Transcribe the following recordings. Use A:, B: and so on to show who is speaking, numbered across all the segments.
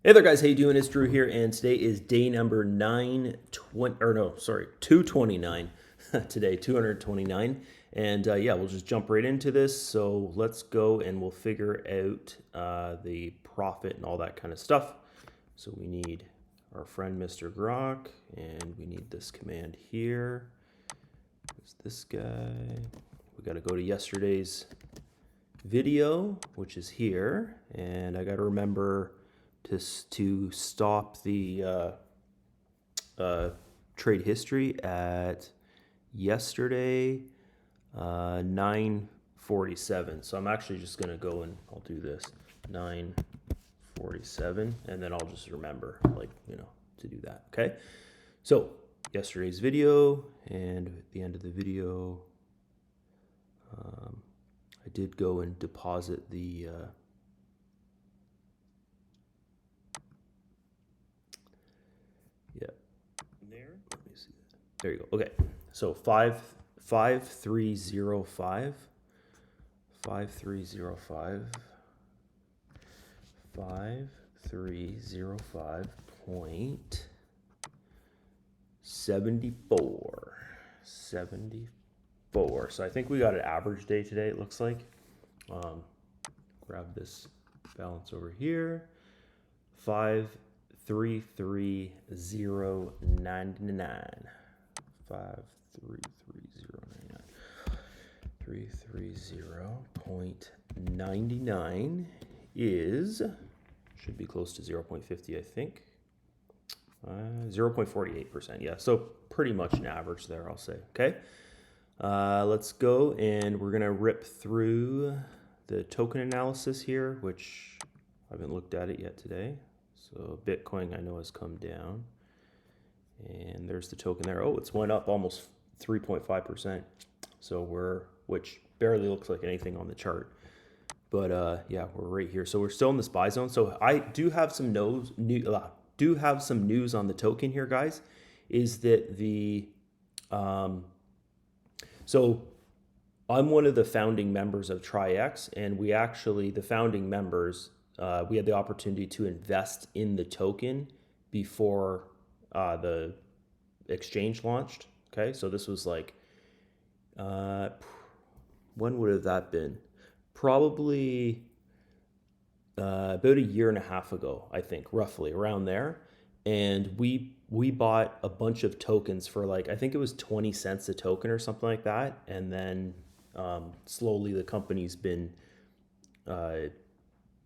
A: Hey there, guys. How you doing? It's Drew here, and today is day number 229. Today, 229, and yeah, we'll just jump right into this. So let's go, and we'll figure out the profit and all that kind of stuff. So we need our friend Mr. Grok, and we need this command here. Who's this guy? We got to go to yesterday's video, which is here, and I got to remember to stop the trade history at yesterday 9:47. So I'm actually just gonna go and I'll do this 9:47, and then I'll just remember, to do that. Okay. So yesterday's video, and at the end of the video, I did go and deposit the there. Let me see that. There you go. Okay. So 5305 5305.74. So I think we got an average day today, it looks like. Grab this balance over here. 533099. 533099. 330.99 should be close to 0.50, I think. 0.48%. Yeah, so pretty much an average there, I'll say. Okay. Let's go, and we're going to rip through the token analysis here, which I haven't looked at it yet today. So Bitcoin, I know, has come down, and there's the token there. Oh, it's went up almost 3.5%. So which barely looks like anything on the chart, but yeah, we're right here. So we're still in this buy zone. So I do have some news on the token here, guys. Is that so I'm one of the founding members of Traiex, and the founding members, we had the opportunity to invest in the token before the exchange launched. Okay, so this was like, when would have that been? Probably about a year and a half ago, I think, roughly around there. And we bought a bunch of tokens for, like, I think it was 20 cents a token or something like that. And then slowly the company's been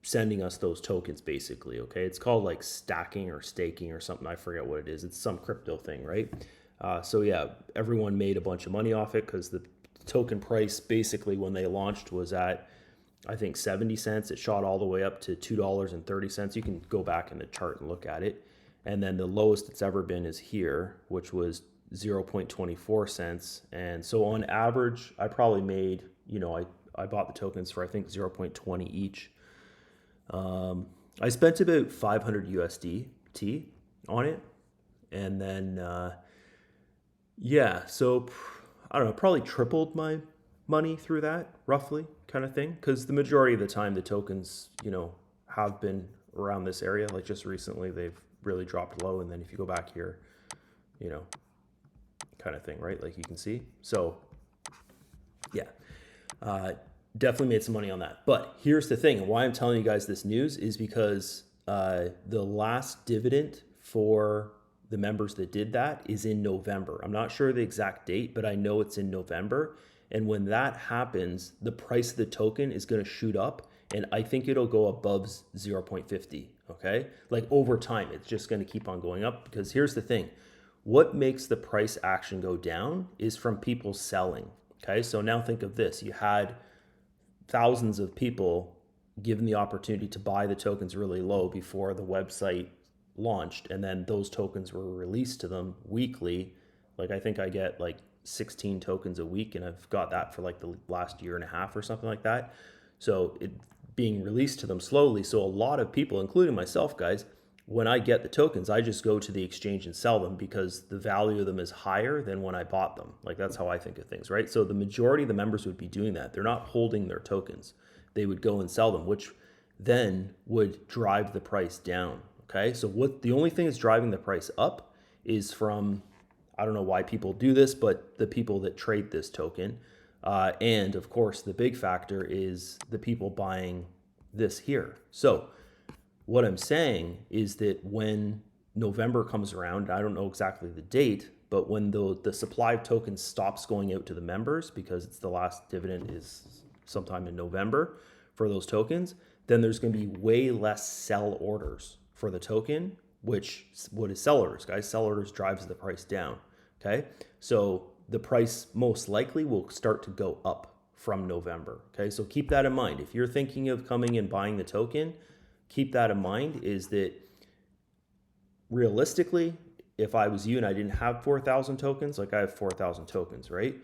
A: sending us those tokens, basically. Okay, it's called like stacking or staking or something. I forget what it is. It's some crypto thing, right? So yeah, everyone made a bunch of money off it because the token price basically when they launched was at, I think, 70 cents. It shot all the way up to $2.30. You can go back in the chart and look at it. And then the lowest it's ever been is here, which was 0.24 cents. And so on average, I probably made, I bought the tokens for, I think, 0.20 each. I spent about 500 USDT on it. And then, yeah, so I don't know, probably tripled my money through that, roughly, kind of thing. Because the majority of the time, the tokens, have been around this area. Like just recently, they've really dropped low. And then if you go back here, kind of thing, right? Like you can see. So, yeah. Definitely made some money on that. But here's the thing. Why I'm telling you guys this news is because the last dividend for the members that did that is in November. I'm not sure the exact date, but I know it's in November. And when that happens, the price of the token is going to shoot up, and I think it'll go above 0.50. Okay. Like over time, it's just going to keep on going up, because here's the thing. What makes the price action go down is from people selling. Okay. So now think of this. You had thousands of people given the opportunity to buy the tokens really low before the website launched, and then those tokens were released to them weekly. Like I think I get like 16 tokens a week, and I've got that for like the last year and a half or something like that. So it being released to them slowly. So a lot of people, including myself, guys, when I get the tokens, I just go to the exchange and sell them because the value of them is higher than when I bought them. Like that's how I think of things, right? So the majority of the members would be doing that. They're not holding their tokens. They would go and sell them, which then would drive the price down. Okay, so what the only thing that's driving the price up is from, I don't know why people do this, but the people that trade this token. And of course, the big factor is the people buying this here. So what I'm saying is that when November comes around, I don't know exactly the date, but when the supply of tokens stops going out to the members because it's the last dividend is sometime in November for those tokens, then there's going to be way less sell orders for the token, which what is sell orders, guys? Sell orders drives the price down. Okay, so the price most likely will start to go up from November. Okay, so keep that in mind. If you're thinking of coming and buying the token, keep that in mind is that realistically, if I was you and I didn't have 4,000 tokens, like I have 4,000 tokens, right?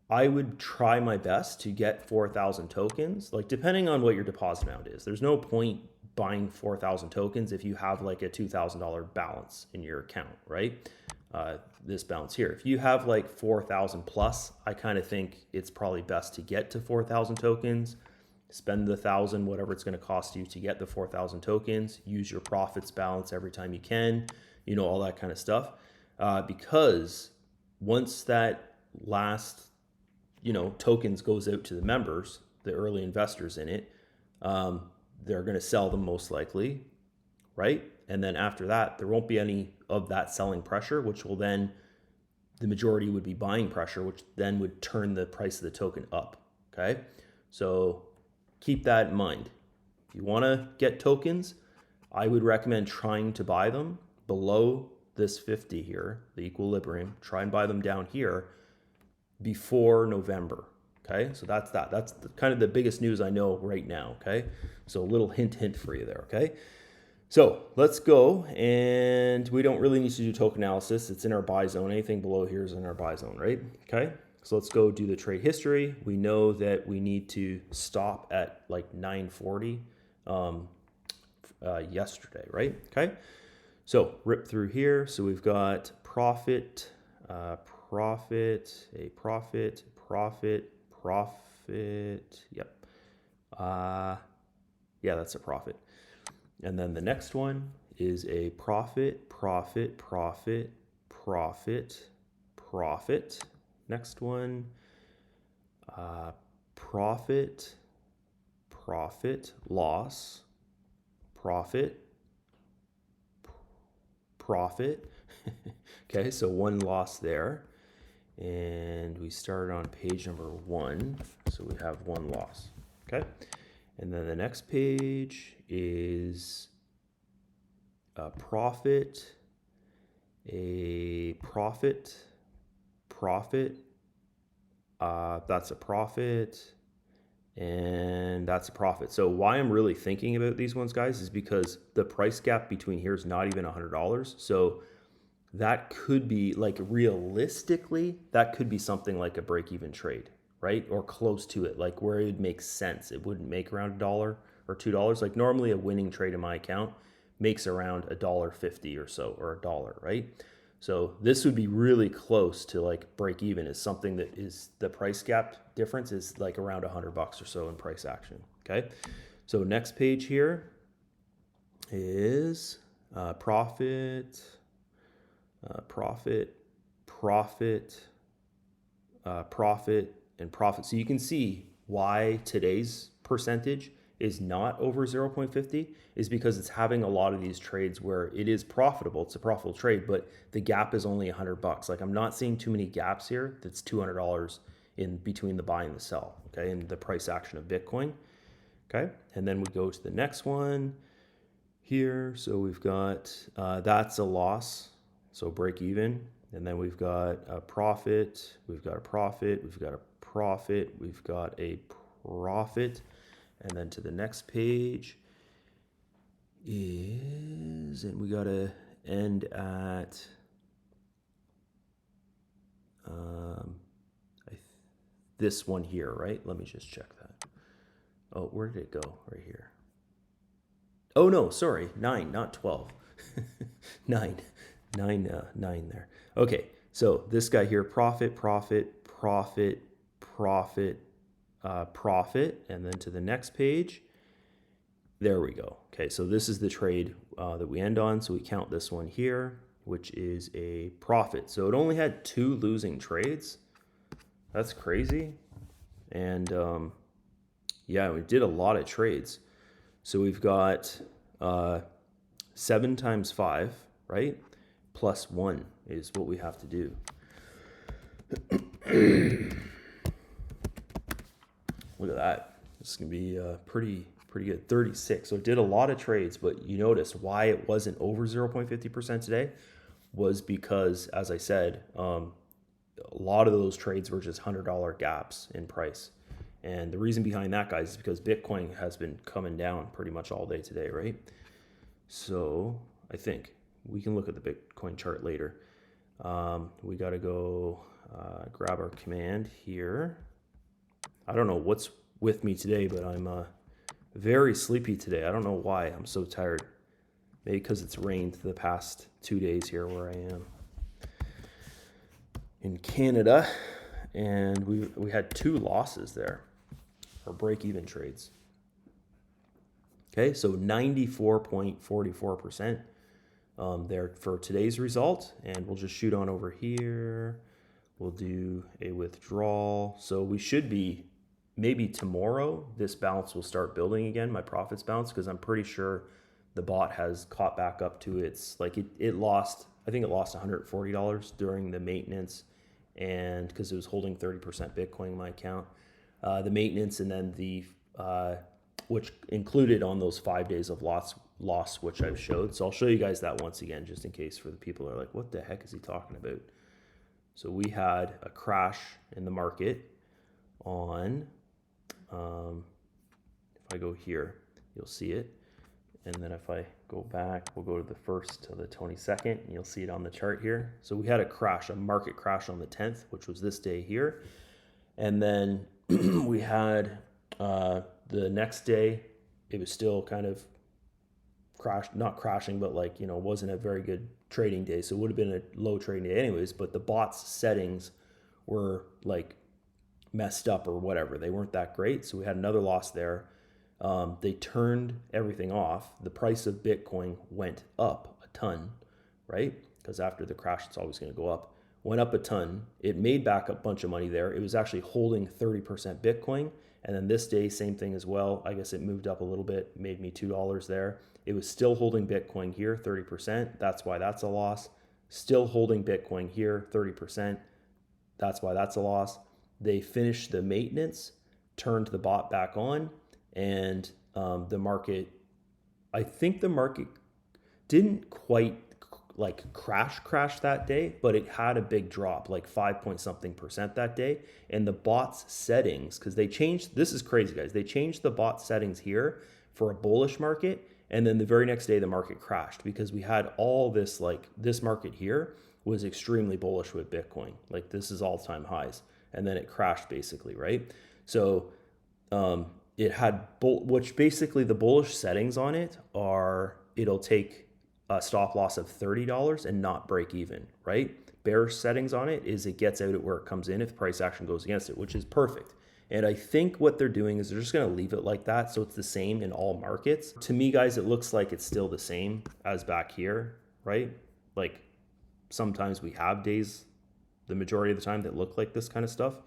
A: I would try my best to get 4,000 tokens, like depending on what your deposit amount is. There's no point buying 4,000 tokens if you have like a $2,000 balance in your account, right? This balance here. If you have like 4,000 plus, I kind of think it's probably best to get to 4,000 tokens, spend the 1,000, whatever it's going to cost you to get the 4,000 tokens, use your profits balance every time you can, you know, all that kind of stuff. Because once that last, you know, tokens goes out to the members, the early investors in it, they're going to sell them most likely, right? And then after that, there won't be any of that selling pressure, which will then, the majority would be buying pressure, which then would turn the price of the token up, okay? So keep that in mind. If you want to get tokens, I would recommend trying to buy them below this 50 here, the equilibrium. Try and buy them down here before November. Okay, so that's that. That's kind of the biggest news I know right now. Okay, so a little hint for you there. Okay, so let's go, and we don't really need to do token analysis. It's in our buy zone. Anything below here is in our buy zone, right? Okay, so let's go do the trade history. We know that we need to stop at like 940 yesterday, right? Okay, so rip through here. So we've got profit, profit, a profit, profit, profit. Yep. Yeah, that's a profit. And then the next one is a profit, profit, profit, profit, profit. Next one, profit, profit, loss, profit, profit. Okay, so one loss there. And we started on page number 1, so we have one loss. Okay, and then the next page is a profit, a profit, profit. That's a profit, and that's a profit. So why I'm really thinking about these ones, guys, is because the price gap between here is not even $100. So that could be like realistically, that could be something like a break-even trade, right? Or close to it, like where it would make sense. It wouldn't make around $1 or $2. Like normally a winning trade in my account makes around $1.50 or so, or $1, right? So this would be really close to like break even, is something that is the price gap difference is like around $100 or so in price action. Okay. So next page here is profit, profit, profit, profit, and profit. So you can see why today's percentage is not over 0.50 is because it's having a lot of these trades where it is profitable. It's a profitable trade, but the gap is only $100. Like I'm not seeing too many gaps here. That's $200 in between the buy and the sell. Okay, and the price action of Bitcoin. Okay, and then we go to the next one here. So we've got that's a loss. So break even, and then we've got a profit, we've got a profit, we've got a profit, we've got a profit, and then to the next page is, and we got to end at, this one here, right? Let me just check that. Oh, where did it go? Right here. Oh no, sorry, 9, not 12. 9 there. Okay, so this guy here, profit, profit, profit, profit, profit, and then to the next page, There we go. Okay, so this is the trade that we end on. So we count this one here, which is a profit. So it only had 2 losing trades. That's crazy. And yeah, we did a lot of trades. So we've got 7 times 5, right? Plus 1 is what we have to do. Look at that. This is going to be pretty good. 36. So it did a lot of trades, but you notice why it wasn't over 0.50% today was because, as I said, a lot of those trades were just $100 gaps in price. And the reason behind that, guys, is because Bitcoin has been coming down pretty much all day today, right? So I think we can look at the Bitcoin chart later. We got to go grab our command here. I don't know what's with me today, but I'm very sleepy today. I don't know why I'm so tired. Maybe because it's rained the past 2 days here where I am in Canada. And we had 2 losses there, or break-even trades. Okay, so 94.44% there for today's result. And we'll just shoot on over here. We'll do a withdrawal. So we should be, maybe tomorrow, this bounce will start building again, my profits bounce, because I'm pretty sure the bot has caught back up to its, like it lost, I think it lost $140 during the maintenance, and because it was holding 30% Bitcoin in my account. The maintenance, and then the, which included on those 5 days of loss, which I've showed. So I'll show you guys that once again, just in case for the people who are like, what the heck is he talking about? So we had a crash in the market on, if I go here, you'll see it. And then if I go back, we'll go to the 1st to the 22nd, and you'll see it on the chart here. So we had a crash, a market crash on the 10th, which was this day here. And then we had the next day, it was still kind of not crashing, but like, you know, wasn't a very good trading day. So it would have been a low trading day anyways, but the bot's settings were like messed up or whatever. They weren't that great. So we had another loss there. They turned everything off. The price of Bitcoin went up a ton, right? Because after the crash, it's always going to go up. Went up a ton. It made back a bunch of money there. It was actually holding 30% Bitcoin. And then this day, same thing as well. I guess it moved up a little bit, made me $2 there. It was still holding Bitcoin here, 30%. That's why that's a loss. Still holding Bitcoin here, 30%. That's why that's a loss. They finished the maintenance, turned the bot back on, and the market, I think the market didn't quite like crash that day, but it had a big drop, like 5-point-something% that day. And the bot's settings, because they changed, this is crazy, guys. They changed the bot settings here for a bullish market. And then the very next day, the market crashed because we had all this, like this market here was extremely bullish with Bitcoin. Like this is all-time highs. And then it crashed basically, right? So it had, which basically the bullish settings on it are, it'll take a stop loss of $30 and not break even, right? Bearish settings on it is it gets out at where it comes in if price action goes against it, which is perfect. And I think what they're doing is they're just going to leave it like that. So it's the same in all markets. To me, guys, it looks like it's still the same as back here, right? Like sometimes we have days, the majority of the time, that look like this kind of stuff.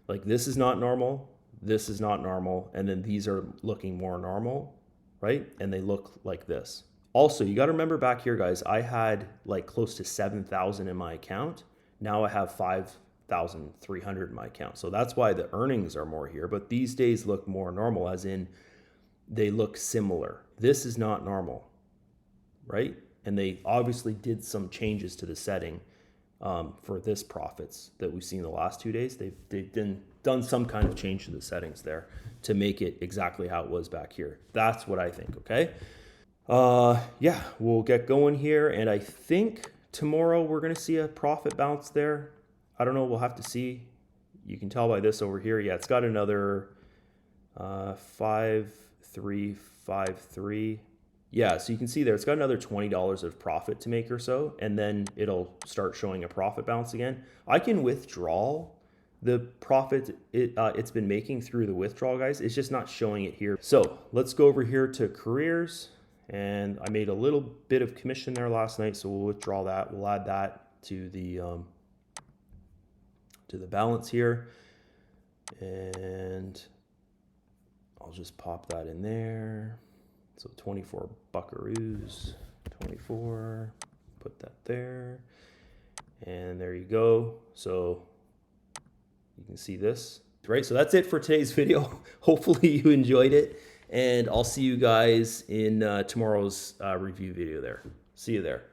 A: Like this is not normal. This is not normal. And then these are looking more normal, right? And they look like this. Also, you got to remember back here, guys, I had like close to 7,000 in my account. Now I have 5,300 in my account. So that's why the earnings are more here. But these days look more normal, as in they look similar. This is not normal, right? And they obviously did some changes to the setting for this profits that we've seen the last 2 days. They've done some kind of change to the settings there to make it exactly how it was back here. That's what I think, okay? Yeah, we'll get going here. And I think tomorrow we're going to see a profit bounce there. I don't know. We'll have to see. You can tell by this over here. Yeah, it's got another 5,353. Yeah, so you can see there, it's got another $20 of profit to make or so, and then it'll start showing a profit bounce again. I can withdraw the profit it's been making through the withdrawal, guys. It's just not showing it here. So let's go over here to careers, and I made a little bit of commission there last night, so we'll withdraw that. We'll add that to the balance here, and I'll just pop that in there. So 24 buckaroos, 24, put that there, and there you go. So you can see this, right? So that's it for today's video. Hopefully you enjoyed it, and I'll see you guys in tomorrow's review video there. See you there.